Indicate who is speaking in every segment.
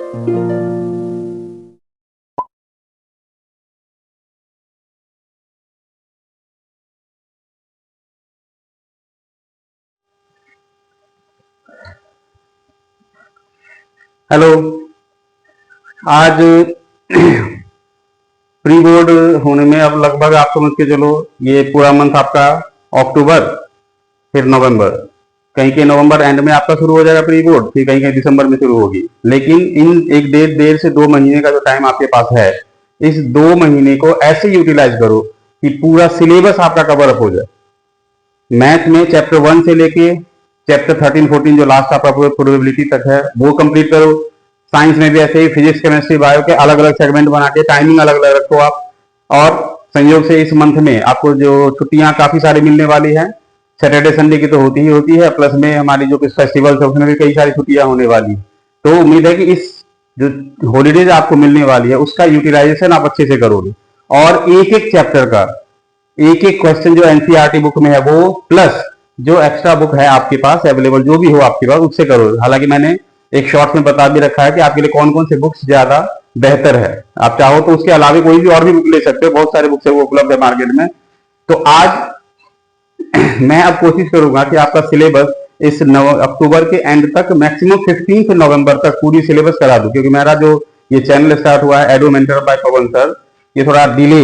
Speaker 1: Hello. आज pre board होने में अब लगभग आप समझ के चलो, ये पूरा मंथ आपका अक्टूबर, फिर नवंबर, कहीं के नवंबर एंड में आपका शुरू हो जाएगा प्री बोर्ड, फिर कहीं कहीं दिसंबर में शुरू होगी। लेकिन इन एक डेढ़ से 2 महीने का जो टाइम आपके पास है, इस 2 महीने को ऐसे यूटिलाइज करो कि पूरा सिलेबस आपका कवर अप हो जाए। मैथ में चैप्टर 1 से लेके चैप्टर 13-14 जो लास्ट आपका प्रोबेबिलिटी तक है वो कंप्लीट करो। साइंस में भी ऐसे ही फिजिक्स केमिस्ट्री बायो के अलग अलग सेगमेंट बना के टाइमिंग अलग अलग रखो आप। और संयोग से इस मंथ में आपको जो छुट्टियां काफी सारी मिलने वाली है, सैटरडे संडे की तो होती ही होती है, प्लस में हमारी जो कुछ फेस्टिवल्स है उसमें भी कई सारी छुट्टियां होने वाली। तो उम्मीद है कि इस जो हॉलीडेज आपको मिलने वाली है उसका यूटिलाइजेशन आप अच्छे से करोगे। और एक एक चैप्टर का एक एक क्वेश्चन जो एनसीईआरटी बुक में है वो, प्लस जो एक्स्ट्रा बुक है आपके पास अवेलेबल जो भी हो आपके पास उससे करो। हालांकि मैंने एक शॉर्ट में बता भी रखा है कि आपके लिए कौन कौन से बुक्स ज्यादा बेहतर है। आप चाहो तो उसके अलावा कोई भी और भी बुक ले सकते हो, बहुत सारे बुक्स है वो उपलब्ध है मार्केट में। तो आज मैं अब कोशिश करूंगा कि आपका सिलेबस इस अक्टूबर के एंड तक मैक्सिमम 15 नवंबर तक पूरी सिलेबस करा दूं, क्योंकि मेरा जो ये चैनल स्टार्ट हुआ है एडो मेंटर बाय पवन सर, ये थोड़ा डिले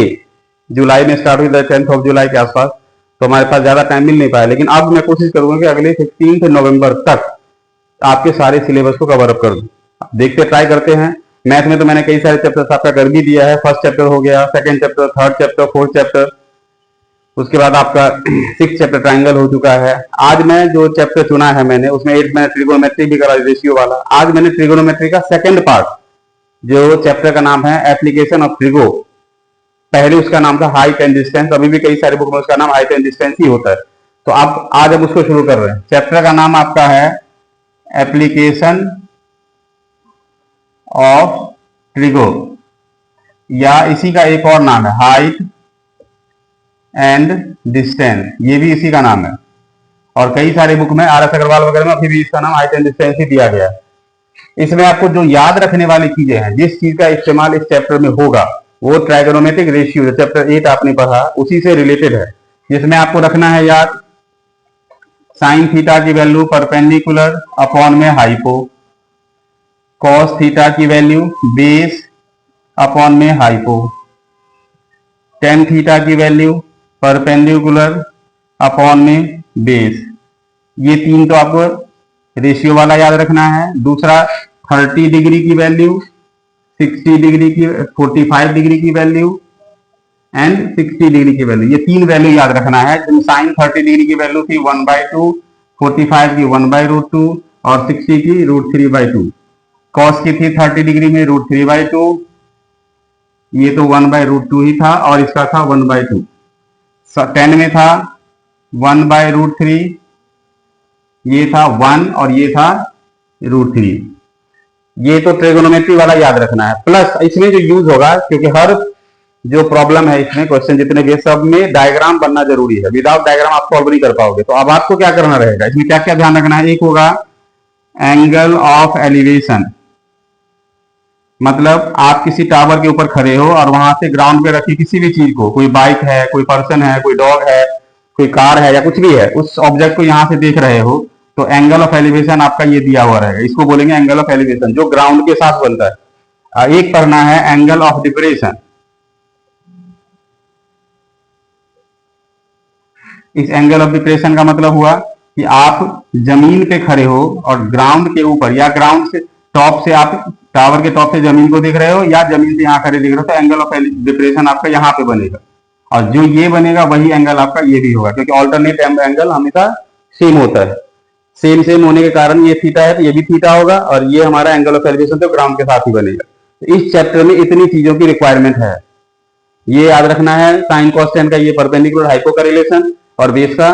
Speaker 1: जुलाई में स्टार्ट हुई था, 10 जुलाई के आसपास, तो हमारे पास ज्यादा टाइम मिल नहीं पाया। लेकिन अब मैं कोशिश करूंगा कि अगले 15 नवंबर तक आपके सारे सिलेबस को कवर अप कर दूं। देखते ट्राई करते हैं। मैथ में तो मैंने कई सारे चैप्टर्स आपका कर भी दिया है। फर्स्ट चैप्टर हो गया, second chapter, third chapter, fourth chapter, उसके बाद आपका 6 चैप्टर ट्राइंगल हो चुका है। आज मैं जो चैप्टर चुना है मैंने उसमें 8 मैंने ट्रिगोनोमेट्री भी करा, रेशियो वाला। आज मैंने ट्रिगोनोमेट्री का सेकंड पार्ट, जो चैप्टर का नाम है एप्लीकेशन ऑफ ट्रिगो, पहले उसका नाम था हाइट एंड डिस्टेंस, अभी भी कई सारे बुक में उसका नाम हाइट एंड डिस्टेंस ही होता है। तो अब आज हम उसको शुरू कर रहे हैं। चैप्टर का नाम आपका है एप्लीकेशन ऑफ ट्रिगो, या इसी का एक और नाम है हाइट एंड डिस्टेंस, ये भी इसी का नाम है। और कई सारे बुक में आर एस अग्रवाल वगैरह में अभी भी इसका नाम हाइट एंड डिस्टेंस ही दिया गया है। इसमें आपको जो याद रखने वाली चीजें हैं, जिस चीज का इस्तेमाल इस चैप्टर में होगा, वो ट्राइगोनोमेट्रिक रेशियो चैप्टर 8 आपने पढ़ा उसी से रिलेटेड है। जिसमें आपको रखना है याद साइन थीटा की वैल्यू परपेंडिकुलर अपॉन में हाइपो, कॉस थीटा की वैल्यू बेस अपॉन में हाइपो, टेन थीटा की वैल्यू परपेंडिकुलर अपॉन में बेस। ये तीन तो आपको रेशियो वाला याद रखना है। दूसरा 30 डिग्री की वैल्यू, 60 डिग्री की, 45 डिग्री की वैल्यू एंड 60 डिग्री की वैल्यू, ये तीन वैल्यू याद रखना है। साइन 30 डिग्री की वैल्यू थी 1/2, 45 की 1/√2 और 60 की √3/2। कॉस की थी 30 डिग्री में √3/2, ये तो 1/√2 ही था, और इसका था 1/2। 10 में था 1/√3, ये था 1 और ये था √3। ये तो ट्रिगोनोमेट्री वाला याद रखना है। प्लस इसमें जो यूज होगा, क्योंकि हर जो प्रॉब्लम है इसमें क्वेश्चन जितने भी सब में डायग्राम बनना जरूरी है, विदाउट डायग्राम आप सॉल्व नहीं कर पाओगे। तो अब आपको क्या करना रहेगा, इसमें क्या क्या ध्यान रखना है। एक होगा एंगल ऑफ एलिवेशन, मतलब आप किसी टावर के ऊपर खड़े हो और वहां से ग्राउंड पे रखी किसी भी चीज को, कोई बाइक है, कोई पर्सन है, कोई डॉग है, कोई कार है, या कुछ भी है, उस ऑब्जेक्ट को यहां से देख रहे हो, तो एंगल ऑफ एलिवेशन आपका ये दिया हुआ रहेगा। इसको बोलेंगे एंगल ऑफ एलिवेशन, जो ग्राउंड के साथ बनता है। एक पढ़ना है एंगल ऑफ डिप्रेशन। इस एंगल ऑफ डिप्रेशन का मतलब हुआ कि आप जमीन पे खड़े हो और ग्राउंड के ऊपर, या ग्राउंड से टॉप से, आप टावर के टॉप से जमीन को देख रहे हो, या जमीन से यहाँ खड़े देख रहे हो, तो एंगल ऑफ डिप्रेशन आपका यहाँ पे बनेगा। और जो ये बनेगा वही एंगल आपका ये भी होगा, क्योंकि ऑल्टरनेट एंगल हमेशा सेम होता है। सेम सेम होने के कारण ये थीटा है तो ये भी थीटा होगा, और ये हमारा एंगल ऑफ एलिवेशन तो ग्राउंड के साथ ही बनेगा। तो इस चैप्टर में इतनी चीजों की रिक्वायरमेंट है, ये याद रखना है। साइन कॉस टेन का ये परपेंडिकुलर हाइपो करेलेशन, और बेस का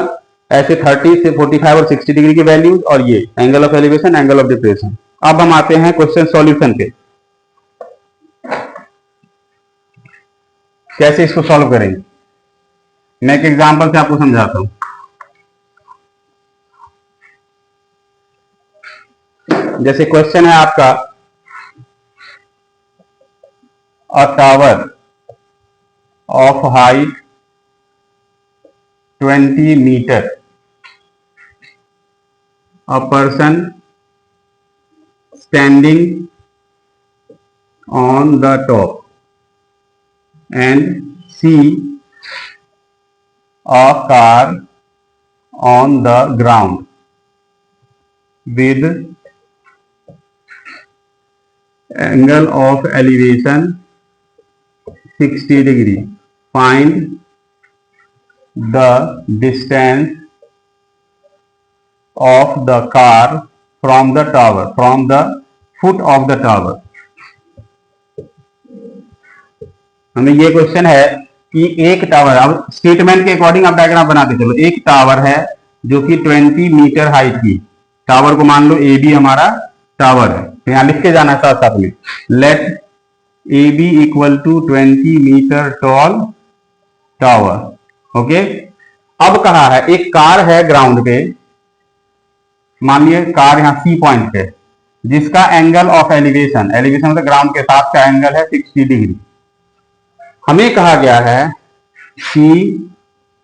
Speaker 1: ऐसे 30 से 45 और 60 डिग्री की वैल्यूज, और ये angle of elevation, angle of depression. अब हम आते हैं क्वेश्चन सॉल्यूशन पे, कैसे इसको सॉल्व करेंगे। मैं एक एग्जांपल से आपको समझाता हूं। जैसे क्वेश्चन है आपका a tower of height 20 meter, a person standing on the top and see a car on the ground with angle of elevation 60 degree. Find the distance of the car from the tower, from the foot of the tower. हमें ये question है कि एक tower, अब statement के according आप diagram बनाते चलो। एक टावर है जो कि 20 मीटर हाइट की, टावर को मान लो ए बी हमारा टावर है, तो यहां लिख के जाना साथ साथ में, let A B equal to 20 metre tall tower. Okay, अब कहा है एक कार है ग्राउंड पे, मान लीजिए कार यहां सी पॉइंट पे, जिसका एंगल ऑफ एलिवेशन, एलिवेशन मतलब ग्राउंड के साथ का एंगल है 60 डिग्री। हमें कहा गया है C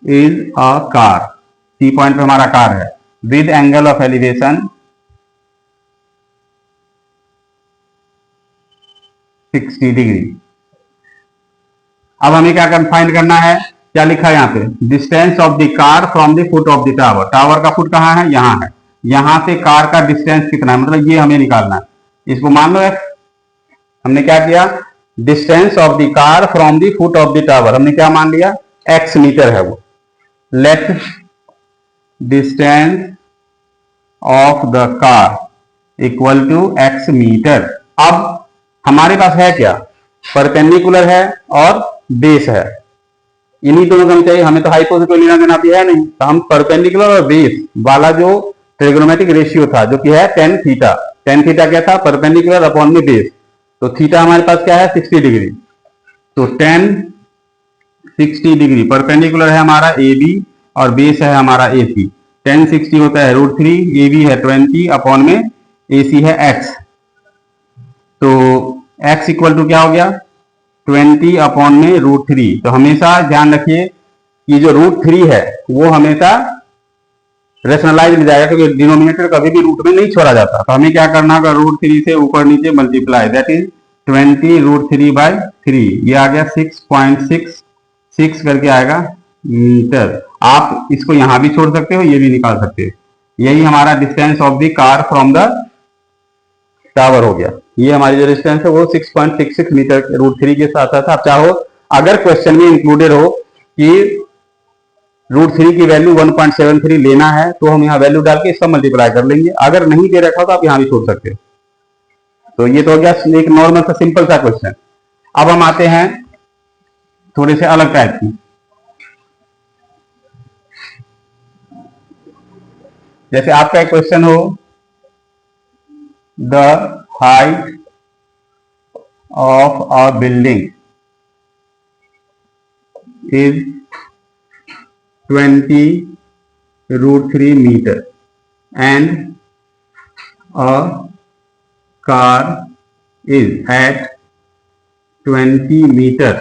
Speaker 1: is a car, C point पे हमारा कार है, with angle of elevation 60 degree. अब हमें क्या फाइंड करना है, क्या लिखा है यहां पे, distance of the car from the foot of the tower. Tower का फुट कहां है, यहां है, यहां से कार का डिस्टेंस कितना है, मतलब ये हमें निकालना है। इसको मान लो एक्स, हमने क्या किया, distance of the car from the foot of the tower हमने क्या मान लिया, एक्स मीटर है वो। Let distance of the car equal to x metre. अब हमारे पास है क्या, परपेंडिकुलर है और बेस है, इन्हीं दोनों का चाहिए हमें, तो हाइपोथेसिस कोई लेना देना भी है नहीं, तो हम परपेंडिकुलर और बेस वाला जो ट्रिग्नोमेट्रिक रेशियो था जो कि है tan थीटा, tan थीटा क्या था, परपेंडिकुलर अपॉन में बेस, तो थीटा हमारे पास क्या है 60 डिग्री, तो tan 60 डिग्री, परपेंडिकुलर है हमारा ए बी और बेस है हमारा ए सी। tan 60 होता है √3, ए बी है 20 अपॉन में ए सी है x, तो x इक्वल टू क्या हो गया 20 अपॉन में √3। तो हमेशा ध्यान रखिए कि जो √3 है वो हमेशा रेशनलाइज मिल जाएगा, क्योंकि डिनोमिनेटर कभी भी रूट में नहीं छोड़ा जाता। तो हमें क्या करना होगा, √3 से ऊपर नीचे मल्टीप्लाई, दैट इज 20 √3/3, ये आ गया 6.66 करके आएगा मीटर। आप इसको यहां भी छोड़ सकते हो, ये भी निकाल सकते हो। यही हमारा distance of the car from the tower हो गया। ये हमारी जो डिस्टेंस है वो 6.66 मीटर √3 के साथ साथ आप चाहो, अगर क्वेश्चन में इंक्लूडेड हो कि √3 की वैल्यू 1.73 लेना है, तो हम यहाँ वैल्यू डाल के इसका मल्टीप्लाई कर लेंगे। अगर नहीं दे रखा तो आप यहाँ भी छोड़ सकते हो। तो ये तो हो गया एक नॉर्मल सा सिंपल सा क्वेश्चन। अब हम आते हैं थोड़े से अलग टाइप की, जैसे आपका एक क्वेश्चन हो, the height of a building is 20 √3 meter and a car is at 20 meter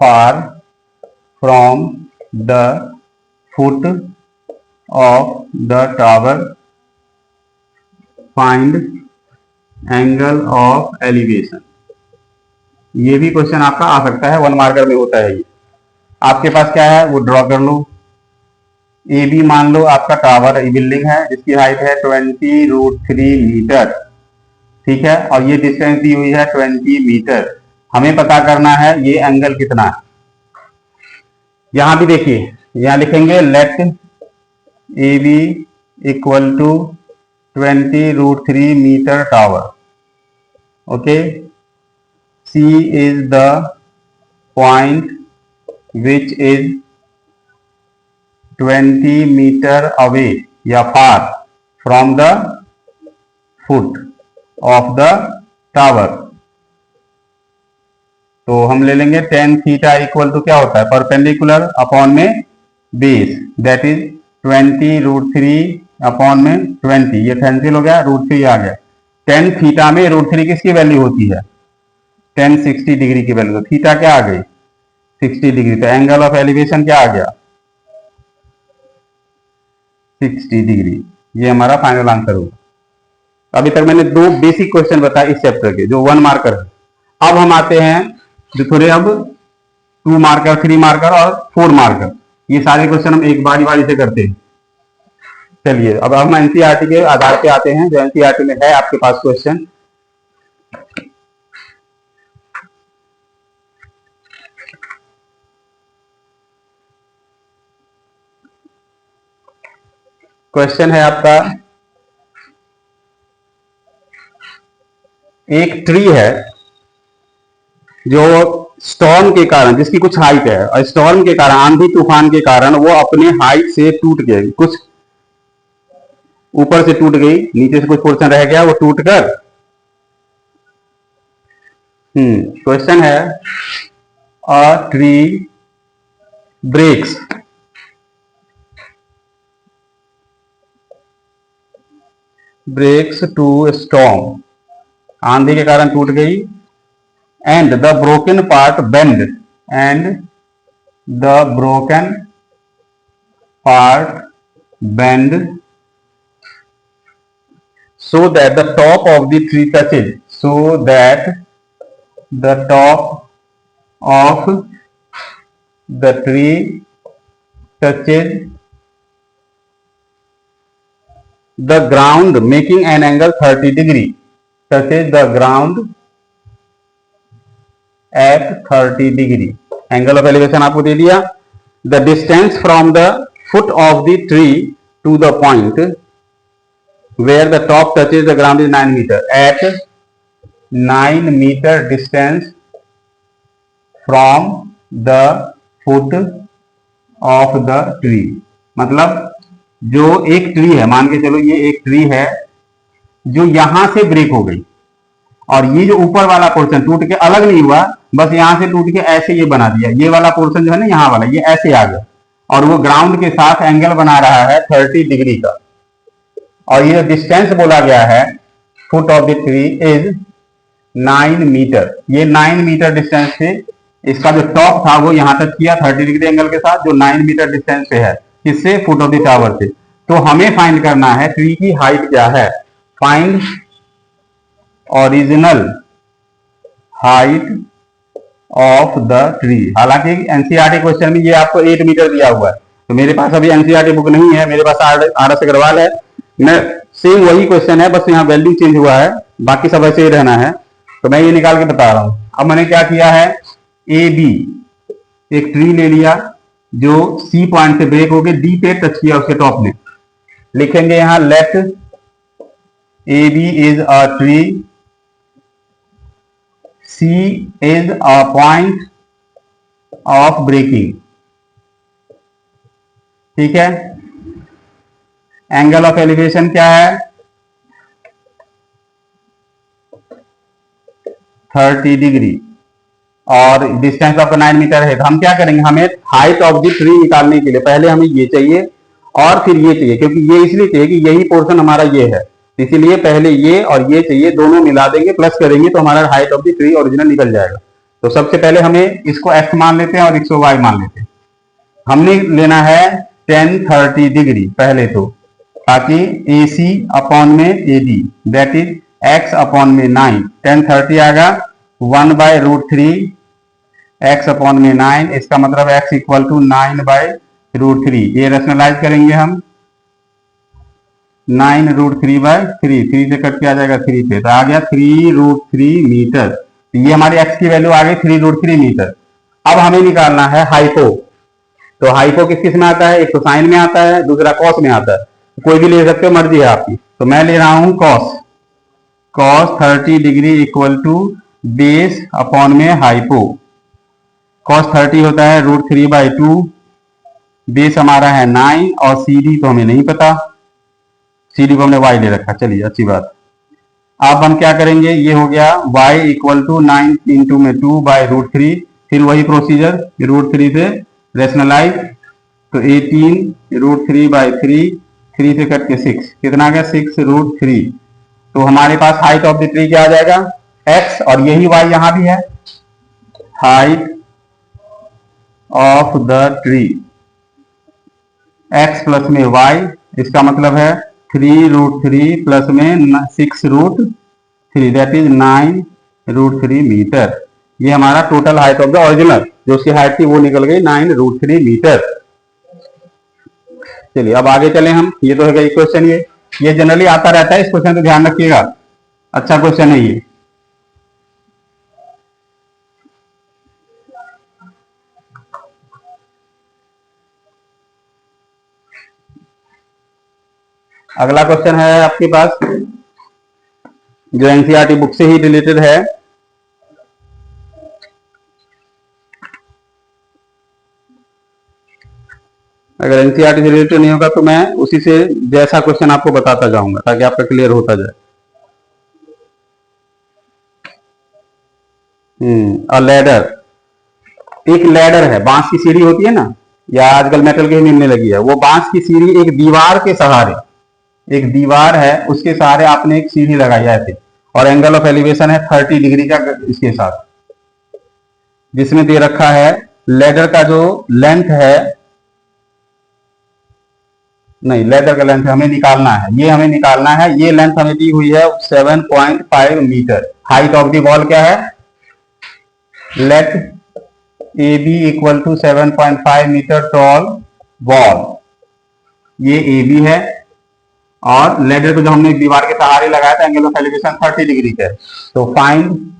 Speaker 1: far from the foot of the tower. Find angle of elevation. ये भी क्वेश्चन आपका आ सकता है, 1 मार्कर में होता है। ये आपके पास क्या है वो ड्रॉ कर लो। ए बी मान लो आपका टावर बिल्डिंग है जिसकी हाइट है 20 √3 मीटर, ठीक है, और ये डिस्टेंस दी हुई है 20 मीटर। हमें पता करना है ये एंगल कितना है। यहां भी देखिए, यहां लिखेंगे let A B equal to 20 √3 metre tower. Okay, C is the point which is 20 meter away या far from the foot of the tower। तो हम ले लेंगे tan थीटा इक्वल टू क्या होता है, परपेंडिकुलर अपॉन में बेस, दैट इज 20 √3 अपॉन में 20, ये कैंसिल हो गया, √3 आ गया, टेन थीटा में √3 किसकी वैल्यू होती है? टेन 60 डिग्री की वैल्यू। तो थीटा क्या आ गई? 60 डिग्री। तो एंगल ऑफ एलिवेशन क्या आ गया? 60 डिग्री। ये हमारा फाइनल आंसर होगा। अभी तक मैंने दो बेसिक क्वेश्चन बताए इस चैप्टर के, जो 1 मार्कर है। अब हम आते हैं जो थोड़े अब 2 मार्कर, 3 मार्कर और 4 मार्कर। ये सारे क्वेश्चन हम एक बारी बारी से करते हैं। चलिए अब हम एनसीईआरटी के आधार पे आते हैं, जो एनसीईआरटी में है आपके पास क्वेश्चन। क्वेश्चन है आपका, एक ट्री है जो स्टॉर्म के कारण, जिसकी कुछ हाइट है, और स्टॉर्म के कारण, आंधी तूफान के कारण वो अपने हाइट से टूट गई। कुछ ऊपर से टूट गई, नीचे से कुछ पोर्शन रह गया, वो टूट कर। क्वेश्चन है, a tree breaks to storm, आंधी के कारण टूट गई। And the broken part bend, and the broken part bend so that the top of the tree touches, so that the top of the tree touches the ground, making an angle 30 degree, touches the ground at 30 degree. Angle of elevation आपको दे दिया। The distance from the foot of the tree to the point where the top touches the ground is 9 meter. At 9 meter distance from the foot of the tree, मतलब जो एक tree है, मान के चलो ये एक ट्री है जो यहां से ब्रेक हो गई, और ये जो ऊपर वाला पोर्शन टूट के अलग नहीं हुआ, बस यहां से टूट के ऐसे ये बना दिया। ये वाला पोर्शन जो है ना, यहां वाला, ये ऐसे आ गया, और वो ग्राउंड के साथ एंगल बना रहा है 30 डिग्री का। और ये डिस्टेंस बोला गया है foot of the tree is 9 metre. ये 9 मीटर डिस्टेंस से इसका जो टॉप था वो यहां तक किया 30 डिग्री एंगल के साथ, जो 9 मीटर डिस्टेंस पे है, किससे? फुट ऑफ द टावर से। तो हमें फाइंड करना है ट्री की हाइट क्या है। Find original height of the tree. हालांकि एनसीईआरटी क्वेश्चन में ये आपको 8 मीटर दिया हुआ है, तो मेरे पास अभी एनसीईआरटी बुक नहीं है, मेरे पास RS अग्रवाल है। मैं सेम वही क्वेश्चन है, बस यहाँ वैल्यू चेंज हुआ है, बाकी सब ऐसे ही रहना है। तो मैं ये निकाल के बता रहा हूं। अब मैंने क्या किया है, ए बी एक ट्री ले लिया जो सी पॉइंट से ब्रेक होकर डी पे टच किया उसके टॉप में। लिखेंगे यहां let A B is a tree, C is a point of breaking. ठीक है। एंगल ऑफ एलिवेशन क्या है? 30 डिग्री, और डिस्टेंस ऑफ 9 मीटर है। तो हम क्या करेंगे, हमें हाइट ऑफ द ट्री निकालने के लिए पहले हमें ये चाहिए और फिर ये चाहिए, क्योंकि ये इसलिए चाहिए कि यही पोर्शन हमारा ये है, इसीलिए पहले ये और ये चाहिए, दोनों मिला देंगे, प्लस करेंगे तो हमारा height of the tree original निकल जाएगा। तो सबसे पहले हमें इसको x मान लेते हैं और इसको y मान लेते हैं। हमने लेना है 10 30 डिग्री पहले, तो ताकि AC अपॉन में AD that is x upon में 9, 10 30 आएगा 1/√3 x अपॉन में 9, इसका मतलब x इक्वल टू 9/√3। ये रेशनलाइज करेंगे हम, 9√3/3, 3 से कट के आ जाएगा 3 पे, तो आ गया 3√3 मीटर। ये हमारी x की वैल्यू आ गई 3√3 मीटर। अब हमें निकालना है हाइपो। तो हाइपो किस किस में आता है? एक तो साइन में आता है, दूसरा कॉस में आता है। कोई भी ले सकते हो, मर्जी है आपकी। तो मैं ले रहा हूं cos 30 degree equal to base upon में हाइपो। कॉस 30 होता है √3/2, बेस हमारा है 9, और CD तो हमें नहीं पता, CD को हमने y ले रखा। चलिए अच्छी बात। अब हम क्या करेंगे, ये हो गया y इक्वल टू 9 इंटू में 2/√3, फिर वही प्रोसीजर √3 से रेशनलाइज, तो 18 √3/3, 3 से कट के 6, कितना आ गया 6√3। तो हमारे पास हाइट ऑफ द ट्री क्या आ जाएगा, x, और यही y यहां भी है, height of the tree x plus में y, इसका मतलब है 3√3 प्लस में 6√3, दैट इज 9√3 मीटर। ये हमारा total height of the original, जो उसकी हाइट थी वो निकल गई 9√3 मीटर। चलिए अब आगे चले हम, ये तो है गई क्वेश्चन, ये जनरली आता रहता है, इस क्वेश्चन को ध्यान रखिएगा, अच्छा क्वेश्चन है ये। अगला क्वेश्चन है आपके पास जो एनसीईआरटी बुक से ही रिलेटेड है। अगर एनसीईआरटी से रिलेटेड नहीं होगा तो मैं उसी से जैसा क्वेश्चन आपको बताता जाऊंगा ताकि आपका क्लियर होता जाए। लैडर, एक लैडर है, बांस की सीढ़ी होती है ना, या आजकल मेटल की मिलने लगी है, वो बांस की सीढ़ी एक दीवार के सहारे, एक दीवार है उसके सहारे आपने एक सीढ़ी लगाई है ऐसे, और एंगल ऑफ एलिवेशन है 30 डिग्री का इसके साथ, जिसमें दे रखा है लैडर का जो लेंथ है, नहीं लेदर का लेंथ हमें निकालना है, ये हमें निकालना है, ये लेंथ हमें दी हुई है 7.5 metre. Height of the wall क्या है, let A B equal to 7.5 metre tall wall, ये ए बी है, और लेडर को जो हमने दीवार के सहारे लगाया था एंगल ऑफ एलिवेशन 30 डिग्री का, तो find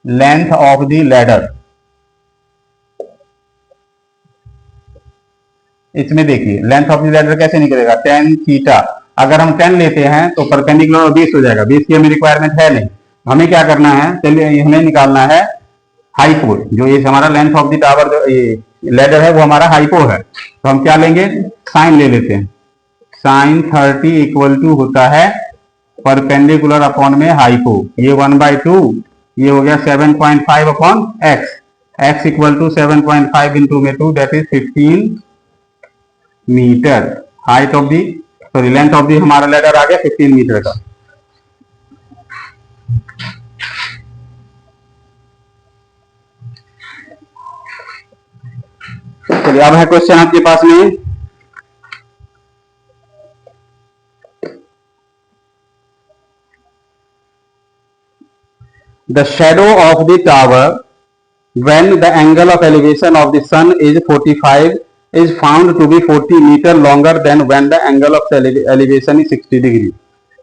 Speaker 1: length of the ladder. इसमें देखिए लेंथ ऑफ द लेडर कैसे निकलेगा, tan थीटा, अगर हम 10 लेते हैं तो परपेंडिकुलर 20 हो जाएगा, 20 की हमें रिक्वायरमेंट है नहीं, हमें क्या करना है, चलिए हमें निकालना है हाइपो, जो ये हमारा लेंथ ऑफ द टावर जो ये लेडर है वो हमारा हाइपो है, तो हम क्या लेंगे, साइन ले लेते हैं, साइन 30 इक्वल टू होता है परपेंडिकुलर अपॉन में हाइपो, ये 1/2, ये हो गया 7.5 upon x, x equal to 7.5 into में 2 that is 15 metre. Height of the sorry length of the हमारा लेडर आ गया 15 मीटर का। चलिए अब है क्वेश्चन आपके पास में, the shadow of the tower when the angle of elevation of the sun is 45 is found to be 40 meter longer than when the angle of elevation is 60 degree।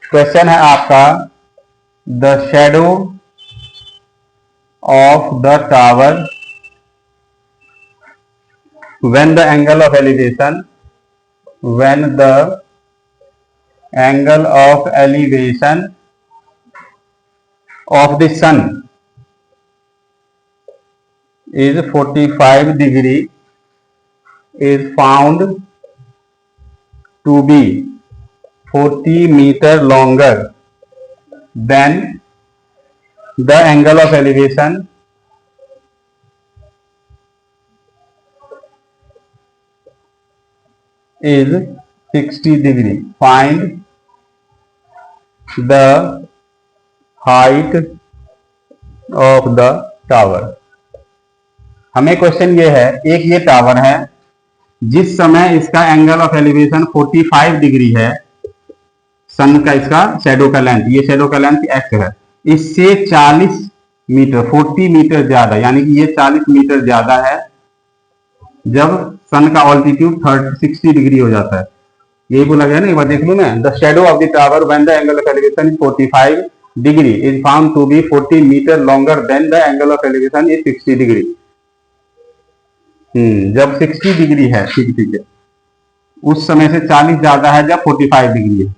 Speaker 1: Question है आपका, the shadow of the tower when the angle of elevation of the sun is 45 degree is found to be 40 meter longer than the angle of elevation is 60 degree। Find the height of the tower। हमें question ये है, एक ये tower है जिस समय इसका angle of elevation 45 degree है, सन का इसका शैडो का लेंथ, ये शैडो का लेंथ एक्स है, इससे 40 मीटर 40 मीटर ज्यादा, यानी कि ये 40 मीटर ज्यादा है जब सन का ऑल्टीट्यूड 60 डिग्री हो जाता है। यही बोला गया ना, एक बार देख लू मैं, the shadow of the tower when the angle of elevation is 45 degree is found to be 40 metre longer than the angle of elevation is 60 degree. जब 60 डिग्री है, ठीक है, उस समय से 40 ज्यादा है जब 45 डिग्री है।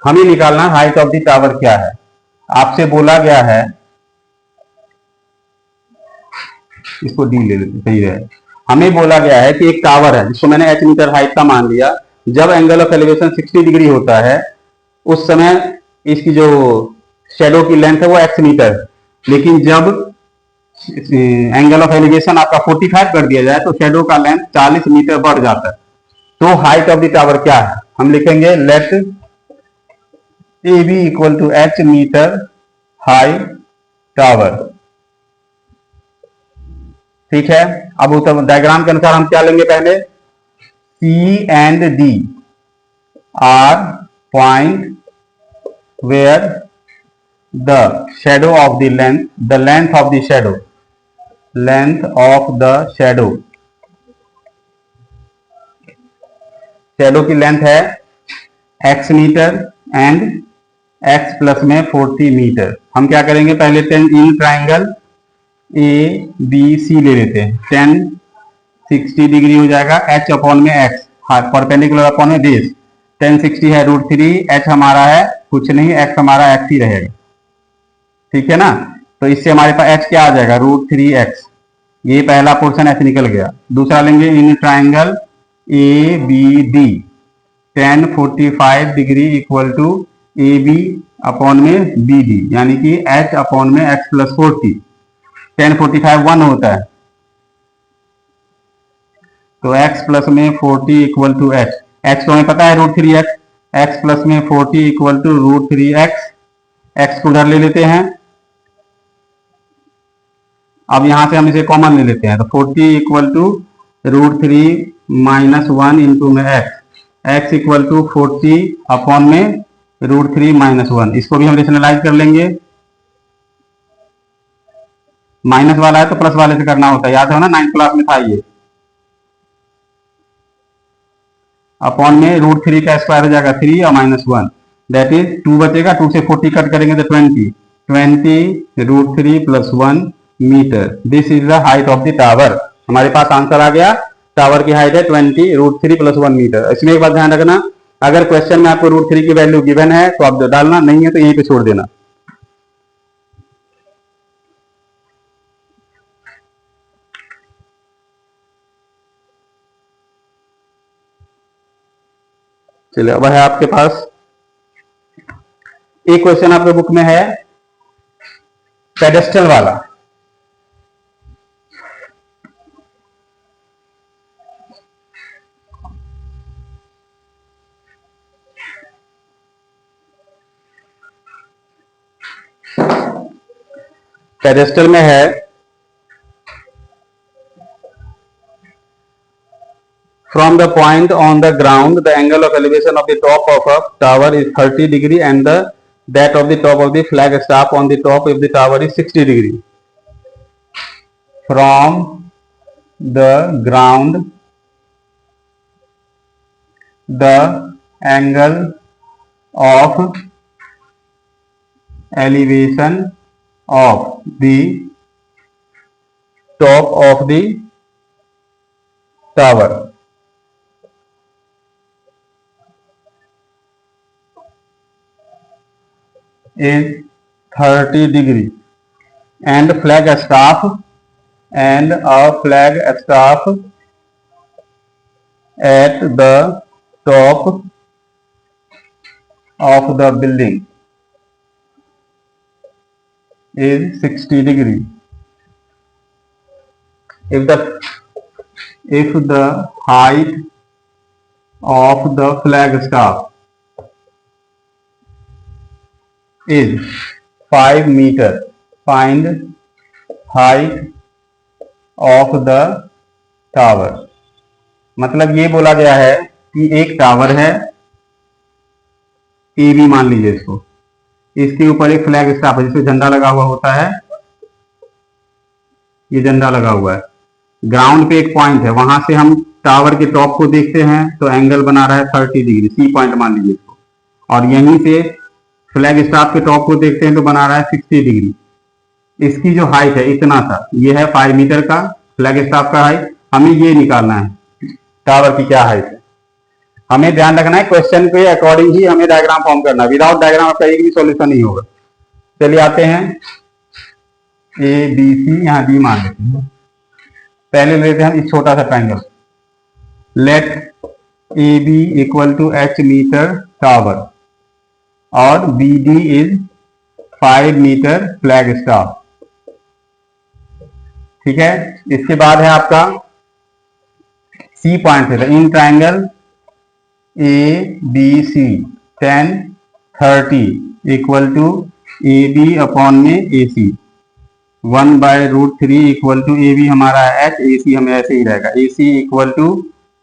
Speaker 1: हमें निकालना हाइट ऑफ द टावर क्या है, आपसे बोला गया है, इसको डी ले लेते सही है, हमें बोला गया है कि एक टावर है जिसको मैंने h मीटर हाइट का मान लिया, जब एंगल ऑफ एलिवेशन 60 डिग्री होता है उस समय इसकी जो शेडो की लेंथ है वो x मीटर है, लेकिन जब एंगल ऑफ एलिवेशन आपका 45 कर दिया जाए तो शेडो का लेंथ 40 मीटर बढ़ जाता है। तो हाइट ऑफ द टावर क्या है, हम लिखेंगे let A B equal to H metre high tower. ठीक है, अब उत्तर डायग्राम के अनुसार हम क्या लेंगे, पहले C and D are point where the shadow of the length of the shadow shadow की लेंथ है x metre and x plus में 40 मीटर। हम क्या करेंगे, पहले इन ट्राइंगल ए बी सी ले लेते हैं। 10 60 डिग्री हो जाएगा, h अपॉन में x, परपेंडिकुलर अपॉन में बेस। 10 60 है √3, h हमारा है कुछ नहीं, x हमारा x ही रहेगा। ठीक है ना, तो इससे हमारे पास h क्या आ जाएगा, √3x। ये पहला पोर्शन h निकल गया। दूसरा लेंगे in triangle A B D 10 45 degree equal to A B upon में बी डी, यानी कि h अपॉन में x प्लस 40। 10 45 1 होता है, तो x प्लस में 40 इक्वल टू h तो हमें पता है √3x, x प्लस में 40 इक्वल टू √3x। x को उधर ले लेते हैं, अब यहां से हम इसे कॉमन ले लेते हैं, तो 40 इक्वल टू √3 माइनस 1 इंटू में x इक्वल टू 40 अपॉन में √3 माइनस 1। इसको भी हम रेशनलाइज कर लेंगे, माइनस वाला है तो प्लस वाले से करना होता है, याद है ना, 9th क्लास में था ये। अपॉन में √3 का स्क्वायर हो जाएगा 3 और माइनस 1, दैट इज 2 बचेगा, 2 से 40 कट करेंगे तो 20 √3 plus 1 metre. This is the height of the tower. हमारे पास आंसर आ गया, टावर की हाइट है 20 √3 प्लस 1 मीटर। इसमें एक बात ध्यान रखना, अगर क्वेश्चन में आपको √3 की वैल्यू गिवन है तो आप डालना, नहीं है तो यहीं पे छोड़ देना। चलिए, अब है आपके पास एक क्वेश्चन आपके बुक में है पेडेस्टल वाला। पेडेस्टल में है from the point on the ground the angle of elevation of the top of a tower is 30 degree and that of the top of the flag staff on the top of the tower is 60 degree. From the ground the angle of elevation of the top of the tower is 30 degree and a flag staff at the top of the building is 60 degree. If the height of the flag staff is 5 meter, find height of the tower. मतलब ये बोला गया है कि एक tower है A B, मान लीजिए इसको, इसके ऊपर एक फ्लैग स्टाफ है जिसमें झंडा लगा हुआ होता है, ये झंडा लगा हुआ है। ग्राउंड पे एक पॉइंट है, वहां से हम टावर के टॉप को देखते हैं तो एंगल बना रहा है 30 डिग्री, सी पॉइंट मान लीजिए इसको, और यहीं से फ्लैग स्टाफ के टॉप को देखते हैं तो बना रहा है 60 डिग्री। इसकी जो हाइट है इतना सा, ये है 5 मीटर का फ्लैग स्टाफ का हाइट, हमें ये निकालना है टावर की क्या हाइट है। हमें ध्यान रखना है क्वेश्चन के अकॉर्डिंग ही हमें डायग्राम फॉर्म करना है, विदाउट डायग्राम आपका एक भी सॉल्यूशन नहीं होगा। चलिए आते हैं ए बी सी, यहाँ बी मान लेते हैं। पहले लेते हैं इस छोटा सा triangle, let A B equal to H metre tower और B D is 5 metre flag staff. ठीक है, इसके बाद है आपका सी पॉइंट है in triangle A B C 10 30 equal to A B upon में A C, 1/√3 equal to A B हमारा एच, ए सी हमें ऐसे ही रहेगा, ए सी इक्वल टू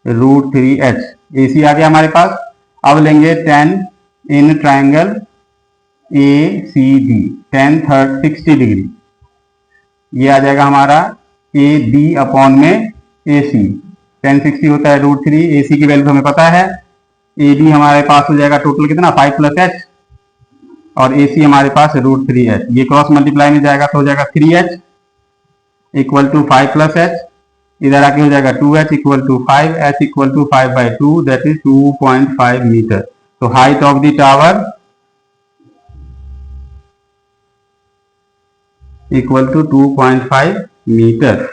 Speaker 1: √3h, ए सी आ गया हमारे पास। अब लेंगे tan in triangle A C D, tan 60 degree, ये आ जाएगा हमारा ए बी अपॉन में ए सी, tan 60 होता है √3, ए सी की वैल्यू हमें पता है, ए बी हमारे पास हो जाएगा टोटल कितना 5 + h, और ए सी हमारे पास √3h, ये क्रॉस मल्टीप्लाई में जाएगा तो हो जाएगा 3h इक्वल टू 5 + h, इधर आके हो जाएगा 2h equal to 5, h equal to 5/2, that is 2.5 metre. तो height of the tower equal to 2.5 metre.